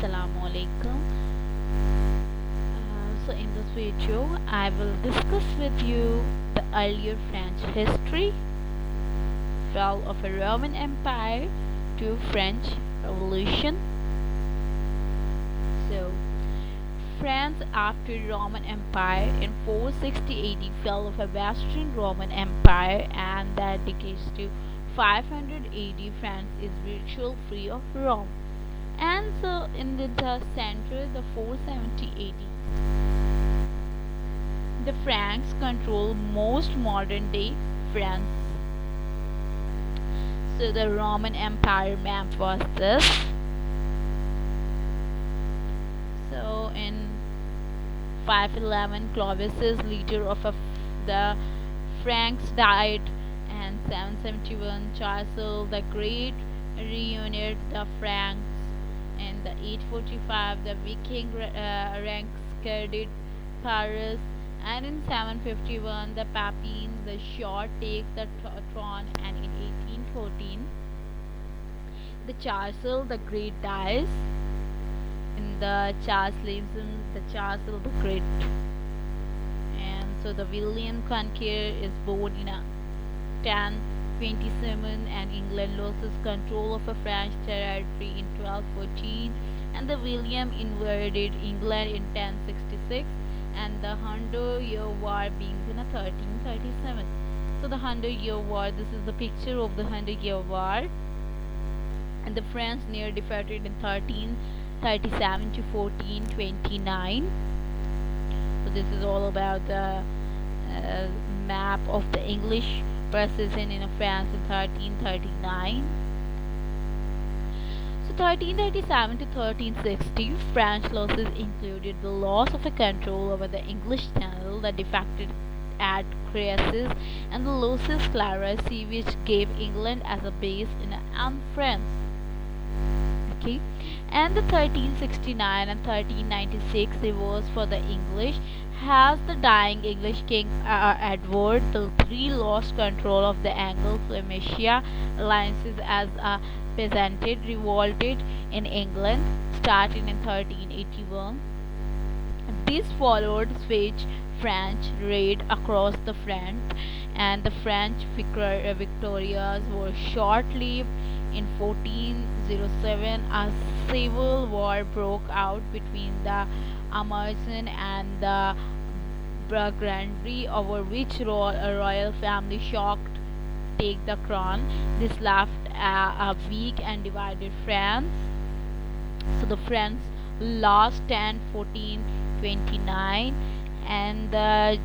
Assalamu alaikum. So in this video I will discuss with you the earlier French history, fall of a Roman Empire to French Revolution. So France after Roman Empire in 460 AD fell of a Western Roman Empire, and that decays to 500 AD France is virtually free of Rome. And so in the center, the 470 AD, the Franks control most modern day France. So the Roman Empire map was this. So in 511, Clovis, leader of the Franks, died, and 771, Charles the Great reunited the Franks. In the 845, the Viking ranks skirted Paris, and in 751, the Papines, the Short, take the throne, and in 1814, the Charles the Great dies. In the Charles lives in the Charles the Great, and so the William Conqueror is born in a 1027, and England loses control of a French territory in 1214, and the William invaded England in 1066, and the Hundred-Year War begins in 1337. So the Hundred-Year War, this is the picture of the Hundred-Year War, and the French near defeated in 1337 to 1429. So this is all about the map of the English precision in France in 1339. So 1337 to 1360, French losses included the loss of a control over the English Channel, the defected at Creuses, and the losses Claracy, which gave England as a base in France. Okay, and the 1369 and 1396 reverse for the English. Has the dying English King Edward III lost control of the Anglo-Flemish alliances as a peasant revolted in England, starting in 1381. This followed Swedish French raid across the front, and the French victorias were short-lived. In 1407, a civil war broke out between the Amazon and the Burgundy, over which royal family shocked take the crown. This left a weak and divided France. So the France lost 1429, and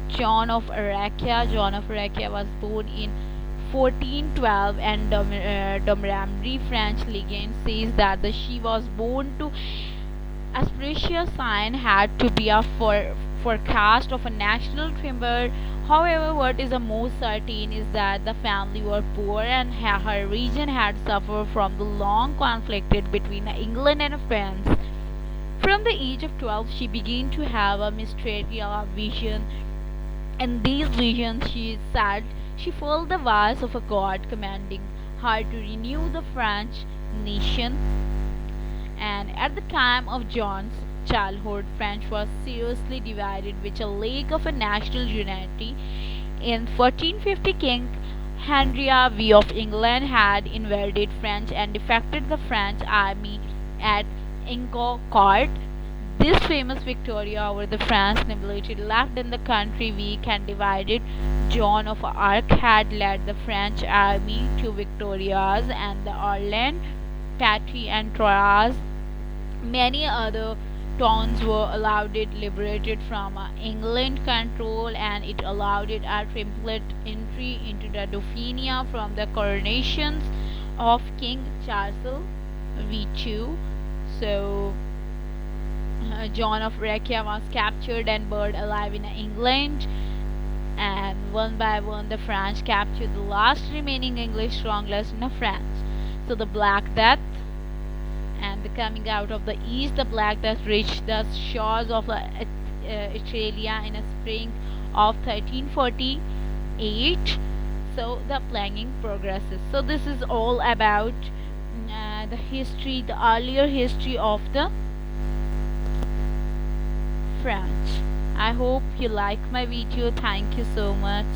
John of Arakia was born in 1412, and Domramry French legend says that she was born to auspicious sign had to be a forecast of a national timber. However, what is the most certain is that the family were poor, and her region had suffered from the long conflict between England and France. From the age of 12, she began to have a mysterious vision. In these visions, she said she felt the voice of a god commanding her to renew the French nation. And at the time of John's childhood, France was seriously divided, with a lack of a national unity. In 1450, King Henry V of England had invaded France and defeated the French army at Ingocourt. This famous victory over the French nobility left in the country weak and divided. John of Arc had led the French army to victorias, and the Orleans, Patry, and Troyes. Many other towns were allowed it liberated from England control, and it allowed it a triumphant entry into the Dauphinia from the coronations of King Charles V2. So John of Arakia was captured and burned alive in England, and one by one the French captured the last remaining English strongholds in France. So the Black Death, and the coming out of the east, the Black Death reached the shores of Australia in the spring of 1348. So the planning progresses. So this is all about the history, the earlier history of the French. I hope you like my video. Thank you so much.